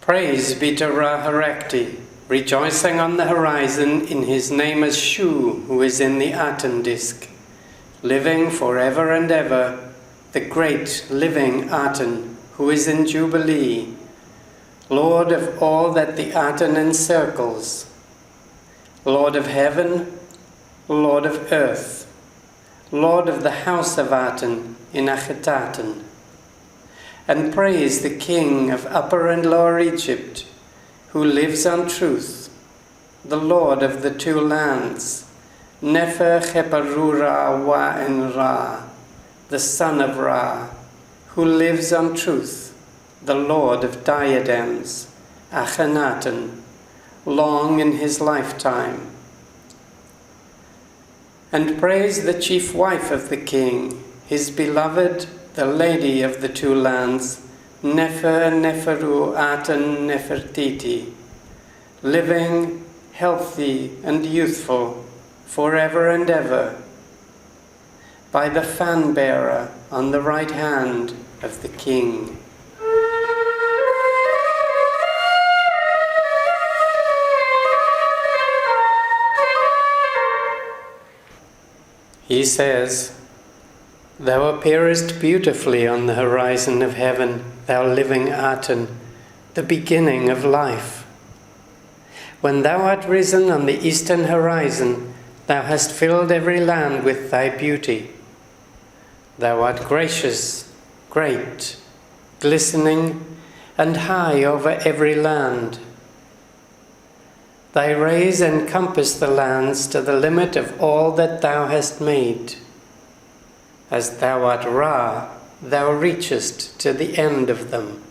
Praise be to Ra-Harakti, rejoicing on the horizon in his name as Shu, who is in the Aten disk, living forever and ever, the great living Aten, who is in Jubilee, Lord of all that the Aten encircles, Lord of heaven, Lord of earth, Lord of the house of Aten in Akhetaten. And praise the King of Upper and Lower Egypt, who lives on truth, the Lord of the two lands, Nefer Cheparura Wa en Ra, the son of Ra, who lives on truth, the Lord of diadems, Akhenaten, long in his lifetime. And praise the chief wife of the king, his beloved, the lady of the two lands, Nefer Neferu Aten Nefertiti, living, healthy, and youthful, forever and ever, by the fan bearer on the right hand of the king. He says, "Thou appearest beautifully on the horizon of heaven, thou living Aten, the beginning of life. When thou art risen on the eastern horizon, thou hast filled every land with thy beauty. Thou art gracious, great, glistening, and high over every land. Thy rays encompass the lands to the limit of all that thou hast made. As thou art Ra, thou reachest to the end of them.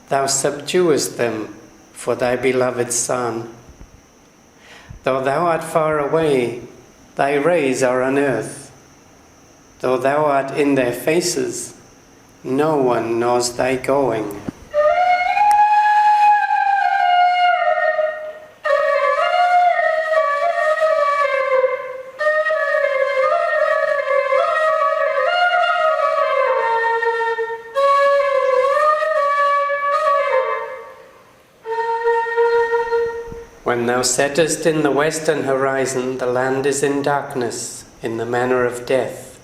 Thou subduest them for thy beloved Son. Though thou art far away, thy rays are on earth. Though thou art in their faces, no one knows thy going." When thou settest in the western horizon, the land is in darkness, in the manner of death.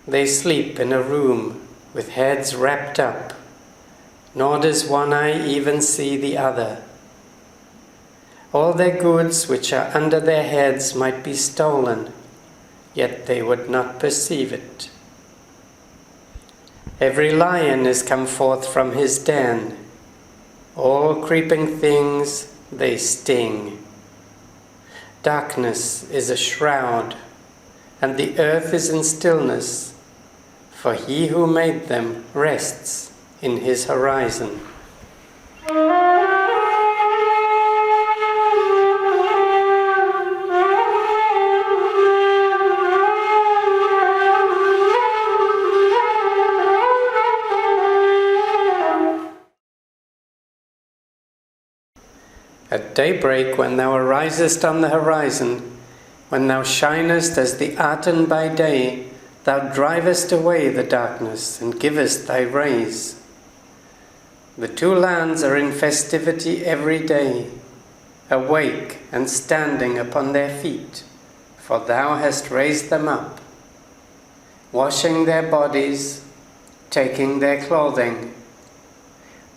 They sleep in a room with heads wrapped up, nor does one eye even see the other. All their goods which are under their heads might be stolen, yet they would not perceive it. Every lion is come forth from his den. All creeping things they sting. Darkness is a shroud, and the earth is in stillness, for he who made them rests in his horizon. At daybreak, when thou arisest on the horizon, when thou shinest as the Aten by day, thou drivest away the darkness and givest thy rays. The two lands are in festivity every day, awake and standing upon their feet, for thou hast raised them up, washing their bodies, taking their clothing.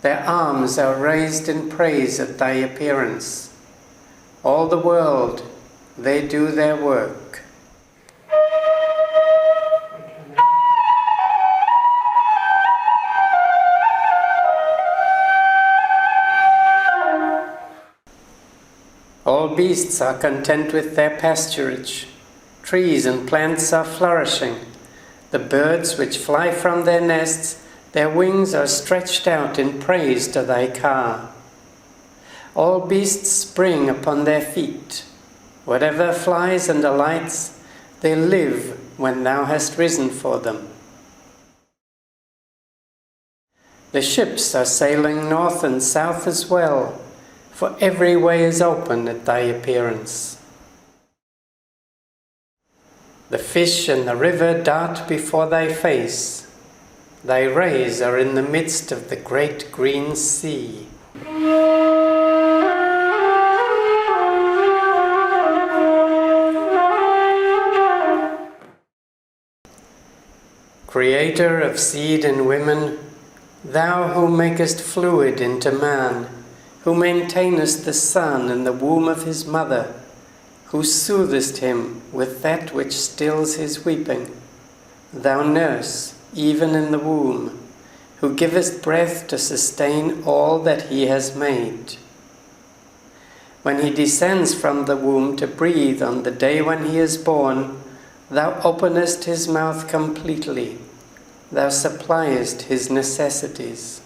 Their arms are raised in praise at thy appearance. All the world, they do their work. All beasts are content with their pasturage. Trees and plants are flourishing. The birds which fly from their nests, their wings are stretched out in praise to thy car. All beasts spring upon their feet. Whatever flies and alights, they live when thou hast risen for them. The ships are sailing north and south as well, for every way is open at thy appearance. The fish and the river dart before thy face. Thy rays are in the midst of the great green sea. Creator of seed and women, thou who makest fluid into man, who maintainest the son in the womb of his mother, who soothest him with that which stills his weeping, thou nurse, even in the womb, who givest breath to sustain all that he has made. When he descends from the womb to breathe on the day when he is born, thou openest his mouth completely, thou suppliest his necessities.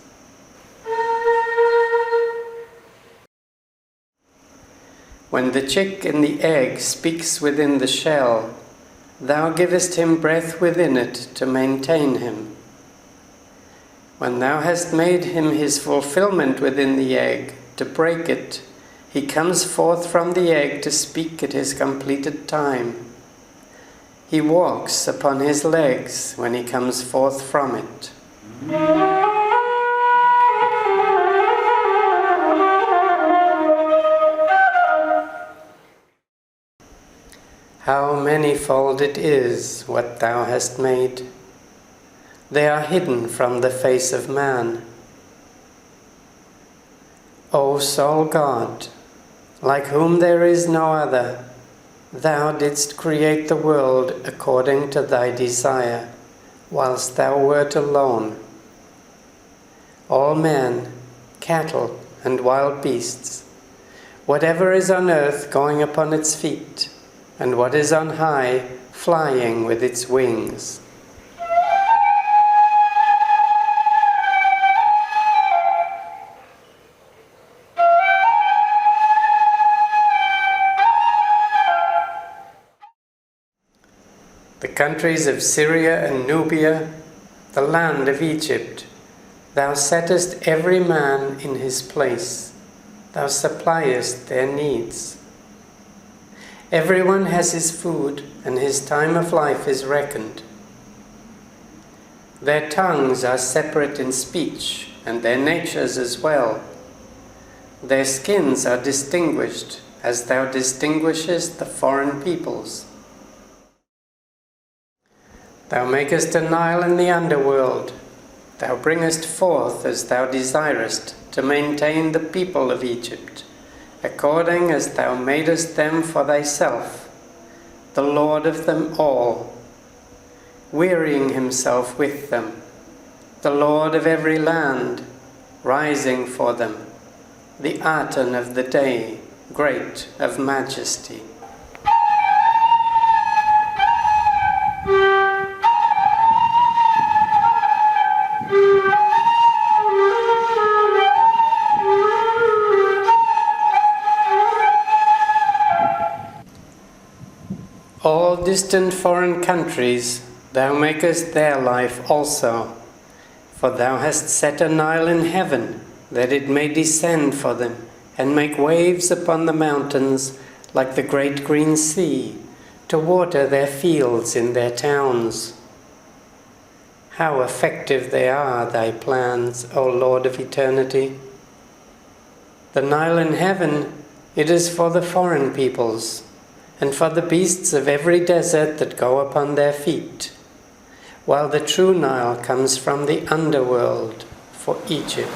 When the chick in the egg speaks within the shell, thou givest him breath within it to maintain him. When thou hast made him his fulfillment within the egg, to break it, he comes forth from the egg to speak at his completed time. He walks upon his legs when he comes forth from it. How manifold it is what thou hast made. They are hidden from the face of man. O sole God, like whom there is no other, thou didst create the world according to thy desire, whilst thou wert alone. All men, cattle, and wild beasts, whatever is on earth going upon its feet, and what is on high flying with its wings. The countries of Syria and Nubia, the land of Egypt, thou settest every man in his place, thou suppliest their needs. Everyone has his food, and his time of life is reckoned. Their tongues are separate in speech, and their natures as well. Their skins are distinguished, as thou distinguishest the foreign peoples. Thou makest a Nile in the underworld. Thou bringest forth as thou desirest to maintain the people of Egypt, according as thou madest them for thyself, the Lord of them all, wearying himself with them, the Lord of every land, rising for them, the Aton of the day, great of majesty. All distant foreign countries, thou makest their life also. For thou hast set a Nile in heaven, that it may descend for them, and make waves upon the mountains, like the great green sea, to water their fields in their towns. How effective they are, thy plans, O Lord of eternity! The Nile in heaven, it is for the foreign peoples, and for the beasts of every desert that go upon their feet, while the true Nile comes from the underworld for Egypt.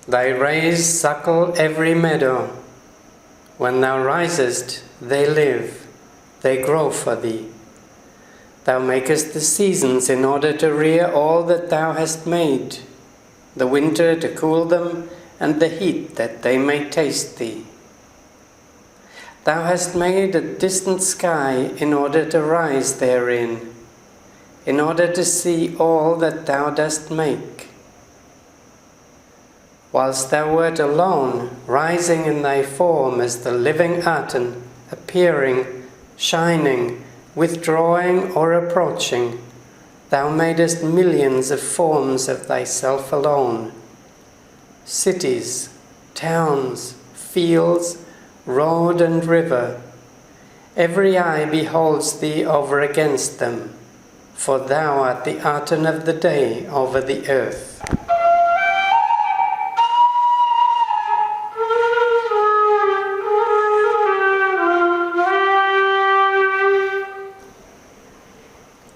Thy rays suckle every meadow. When thou risest, they live, they grow for thee. Thou makest the seasons in order to rear all that thou hast made, the winter to cool them, and the heat that they may taste thee. Thou hast made a distant sky in order to rise therein, in order to see all that thou dost make. Whilst thou wert alone, rising in thy form as the living Aten, appearing, shining, withdrawing or approaching, thou madest millions of forms of thyself alone. Cities, towns, fields, road and river. Every eye beholds thee over against them, for thou art the Aton of the day over the earth.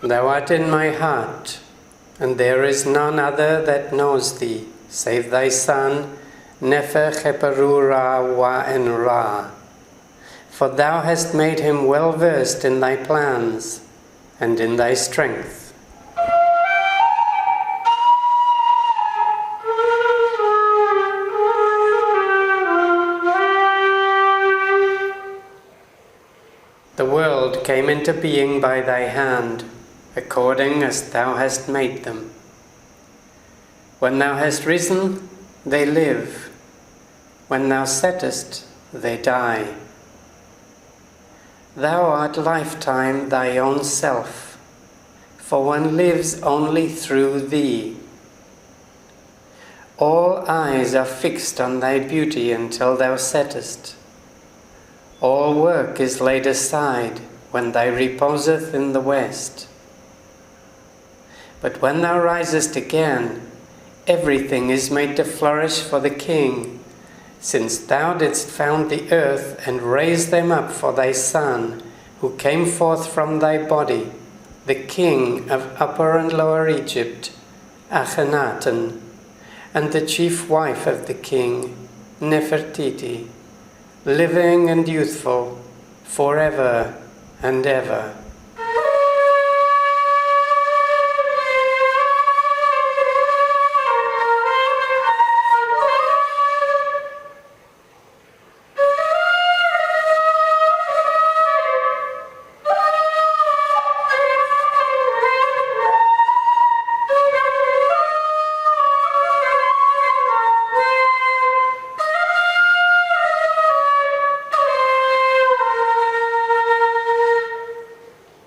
Thou art in my heart, and there is none other that knows thee, save thy Son, Nefer Cheperu Ra Wa En Ra. For thou hast made him well versed in thy plans, and in thy strength. The world came into being by thy hand, according as thou hast made them. When thou hast risen, they live. When thou settest, they die. Thou art lifetime thy own self, for one lives only through thee. All eyes are fixed on thy beauty until thou settest. All work is laid aside when thou reposeth in the west. But when thou risest again, everything is made to flourish for the king, since thou didst found the earth and raise them up for thy Son, who came forth from thy body, the king of Upper and Lower Egypt, Akhenaten, and the chief wife of the king, Nefertiti, living and youthful, forever and ever.